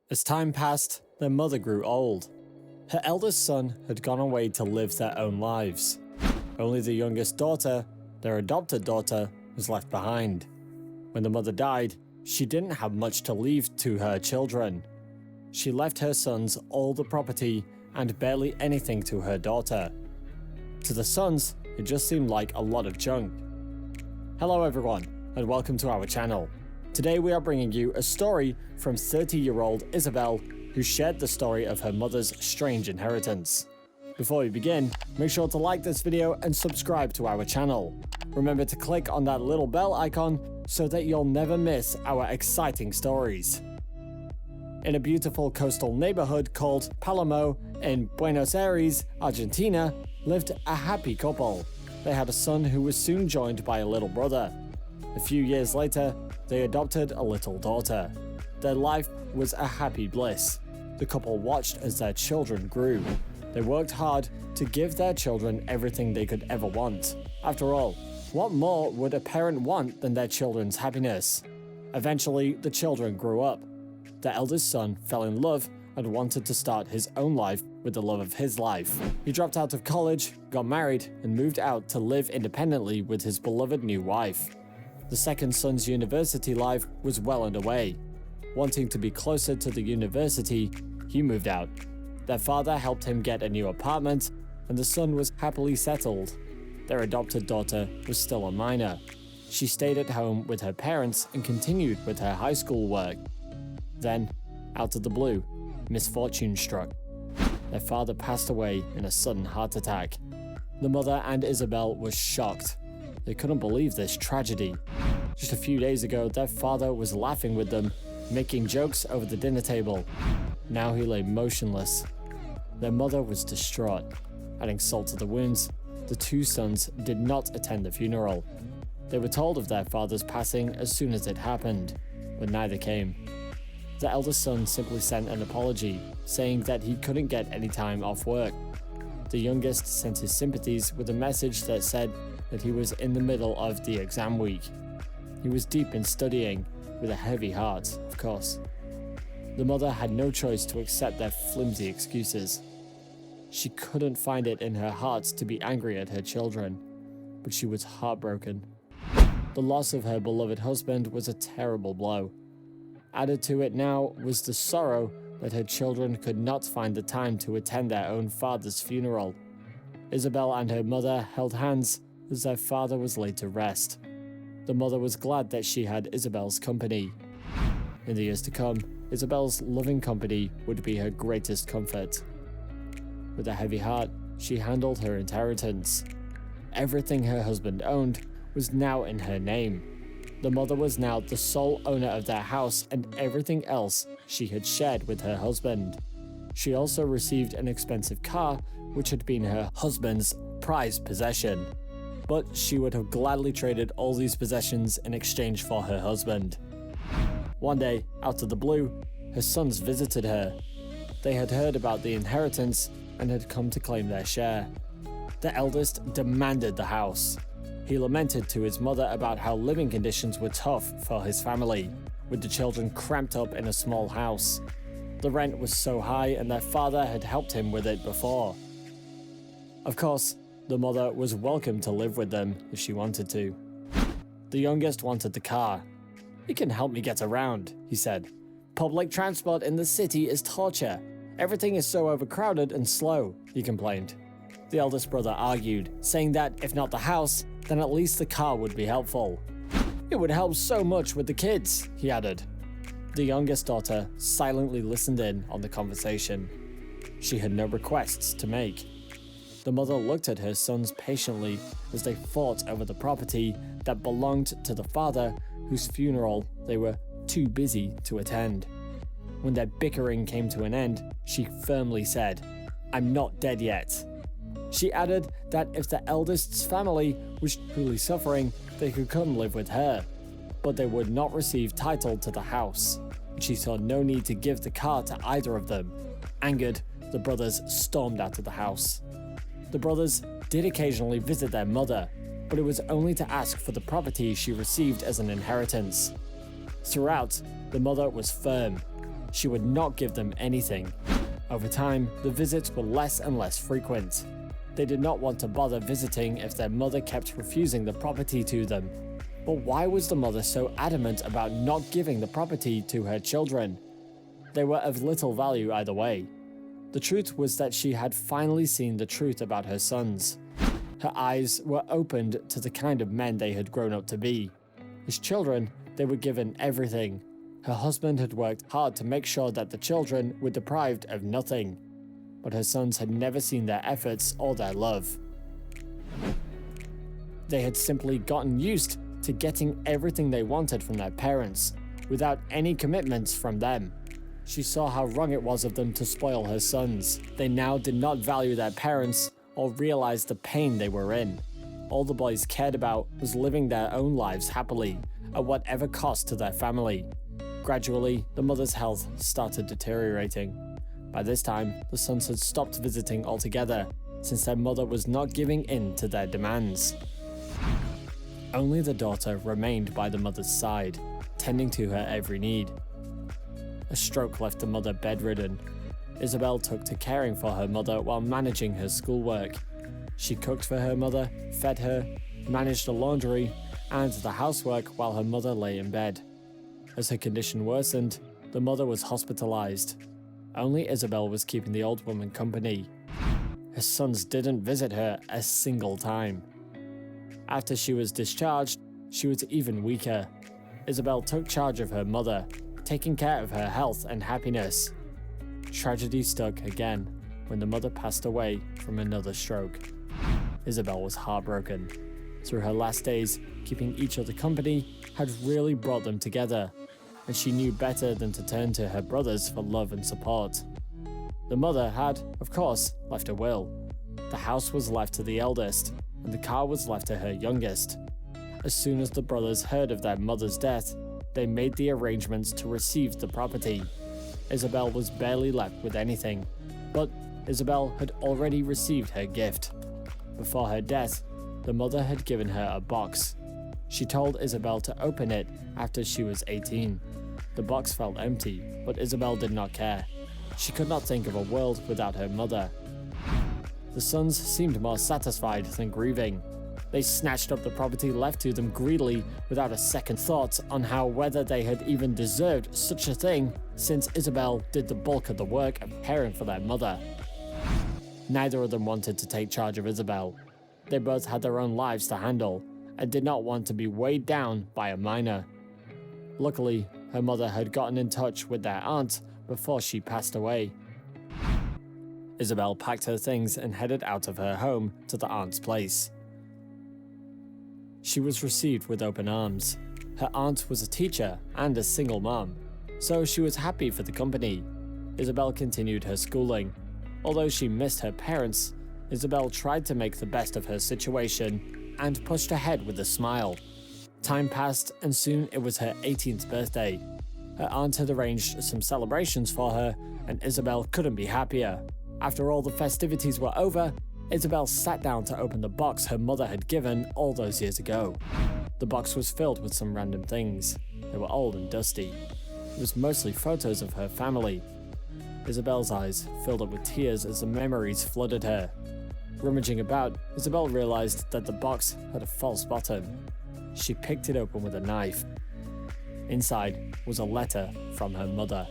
As time passed, their mother grew old. Her eldest son had gone away to live their own lives. Only the youngest daughter, their adopted daughter, was left behind. When the mother died, she didn't have much to leave to her children. She left her sons all the property and barely anything to her daughter. To the sons, it just seemed like a lot of junk. Hello everyone, and welcome to our channel. Today we are bringing you a story from 30-year-old Isabel, who shared the story of her mother's strange inheritance. Before we begin, make sure to like this video and subscribe to our channel. Remember to click on that little bell icon so that you'll never miss our exciting stories. In a beautiful coastal neighborhood called Palermo in Buenos Aires, Argentina, lived a happy couple. They had a son who was soon joined by a little brother. A few years later, they adopted a little daughter. Their life was a happy bliss. The couple watched as their children grew. They worked hard to give their children everything they could ever want. After all, what more would a parent want than their children's happiness? Eventually, the children grew up. The eldest son fell in love and wanted to start his own life with the love of his life. He dropped out of college, got married, and moved out to live independently with his beloved new wife. The second son's university life was well underway. Wanting to be closer to the university, he moved out. Their father helped him get a new apartment, and the son was happily settled. Their adopted daughter was still a minor. She stayed at home with her parents and continued with her high school work. Then, out of the blue, misfortune struck. Their father passed away in a sudden heart attack. The mother and Isabel were shocked. They couldn't believe this tragedy. Just a few days ago, their father was laughing with them, making jokes over the dinner table. Now he lay motionless. Their mother was distraught. Adding salt to the wounds, the two sons did not attend the funeral. They were told of their father's passing as soon as it happened, but neither came. The eldest son simply sent an apology, saying that he couldn't get any time off work. The youngest sent his sympathies with a message that said that he was in the middle of the exam week. He was deep in studying, with a heavy heart, of course. The mother had no choice to accept their flimsy excuses. She couldn't find it in her heart to be angry at her children, but she was heartbroken. The loss of her beloved husband was a terrible blow. Added to it now was the sorrow that her children could not find the time to attend their own father's funeral. Isabel and her mother held hands as their father was laid to rest. The mother was glad that she had Isabel's company. In the years to come, Isabel's loving company would be her greatest comfort. With a heavy heart, she handled her inheritance. Everything her husband owned was now in her name. The mother was now the sole owner of their house and everything else she had shared with her husband. She also received an expensive car, which had been her husband's prized possession. But she would have gladly traded all these possessions in exchange for her husband. One day, out of the blue, her sons visited her. They had heard about the inheritance and had come to claim their share. The eldest demanded the house. He lamented to his mother about how living conditions were tough for his family, with the children cramped up in a small house. The rent was so high and their father had helped him with it before. Of course, the mother was welcome to live with them if she wanted to. The youngest wanted the car. "It can help me get around," he said. "Public transport in the city is torture. Everything is so overcrowded and slow," he complained. The eldest brother argued, saying that if not the house, then at least the car would be helpful. "It would help so much with the kids," he added. The youngest daughter silently listened in on the conversation. She had no requests to make. The mother looked at her sons patiently as they fought over the property that belonged to the father, whose funeral they were too busy to attend. When their bickering came to an end, she firmly said, "I'm not dead yet." She added that if the eldest's family was truly suffering, they could come live with her, but they would not receive title to the house. She saw no need to give the car to either of them. Angered, the brothers stormed out of the house. The brothers did occasionally visit their mother, but it was only to ask for the property she received as an inheritance. Throughout, the mother was firm. she would not give them anything. Over time, the visits were less and less frequent. They did not want to bother visiting if their mother kept refusing the property to them. But why was the mother so adamant about not giving the property to her children? They were of little value either way. The truth was that she had finally seen the truth about her sons. Her eyes were opened to the kind of men they had grown up to be. As children, they were given everything. Her husband had worked hard to make sure that the children were deprived of nothing. But her sons had never seen their efforts or their love. They had simply gotten used to getting everything they wanted from their parents, without any commitments from them. She saw how wrong it was of them to spoil her sons. They now did not value their parents or realize the pain they were in. All the boys cared about was living their own lives happily, at whatever cost to their family. Gradually, the mother's health started deteriorating. By this time, the sons had stopped visiting altogether, since their mother was not giving in to their demands. Only the daughter remained by the mother's side, tending to her every need. A stroke left the mother bedridden. Isabel took to caring for her mother while managing her schoolwork. She cooked for her mother, fed her, managed the laundry, and the housework while her mother lay in bed. As her condition worsened, the mother was hospitalized. Only Isabel was keeping the old woman company. Her sons didn't visit her a single time. After she was discharged, she was even weaker. Isabel took charge of her mother, taking care of her health and happiness. Tragedy struck again when the mother passed away from another stroke. Isabel was heartbroken. Through her last days, keeping each other company had really brought them together, and she knew better than to turn to her brothers for love and support. The mother had, of course, left a will. The house was left to the eldest, and the car was left to her youngest. As soon as the brothers heard of their mother's death, they made the arrangements to receive the property. Isabel was barely left with anything, but Isabel had already received her gift. Before her death, the mother had given her a box. She told Isabel to open it after she was 18. The box felt empty, but Isabel did not care. She could not think of a world without her mother. The sons seemed more satisfied than grieving. They snatched up the property left to them greedily without a second thought on whether they had even deserved such a thing, since Isabel did the bulk of the work of caring for their mother. Neither of them wanted to take charge of Isabel. They both had their own lives to handle, and did not want to be weighed down by a minor. Luckily, her mother had gotten in touch with their aunt before she passed away. Isabel packed her things and headed out of her home to the aunt's place. She was received with open arms. Her aunt was a teacher and a single mom, so she was happy for the company. Isabel continued her schooling. Although she missed her parents, Isabel tried to make the best of her situation and pushed ahead with a smile. Time passed, and soon it was her 18th birthday. Her aunt had arranged some celebrations for her, and Isabel couldn't be happier. After all the festivities were over, Isabel sat down to open the box her mother had given all those years ago. The box was filled with some random things. They were old and dusty. It was mostly photos of her family. Isabel's eyes filled up with tears as the memories flooded her. Rummaging about, Isabel realized that the box had a false bottom. She picked it open with a knife. Inside was a letter from her mother.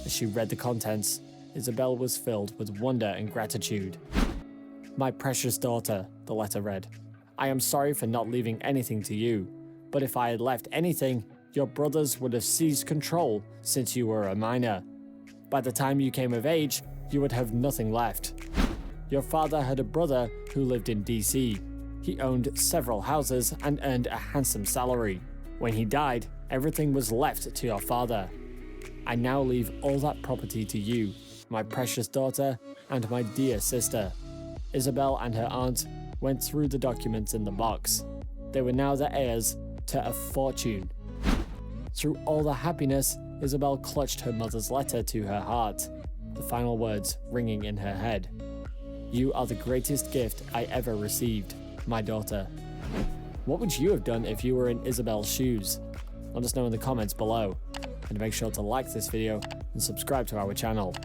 As she read the contents, Isabel was filled with wonder and gratitude. "My precious daughter," the letter read, "I am sorry for not leaving anything to you, but if I had left anything, your brothers would have seized control since you were a minor. By the time you came of age, you would have nothing left. Your father had a brother who lived in DC. He owned several houses and earned a handsome salary. When he died, everything was left to your father. I now leave all that property to you, my precious daughter and my dear sister." Isabel and her aunt went through the documents in the box. They were now the heirs to a fortune. Through all the happiness, Isabel clutched her mother's letter to her heart, the final words ringing in her head. "You are the greatest gift I ever received, my daughter." What would you have done if you were in Isabel's shoes? Let us know in the comments below. And make sure to like this video, and subscribe to our channel.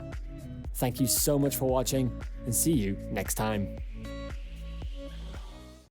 Thank you so much for watching, and see you next time.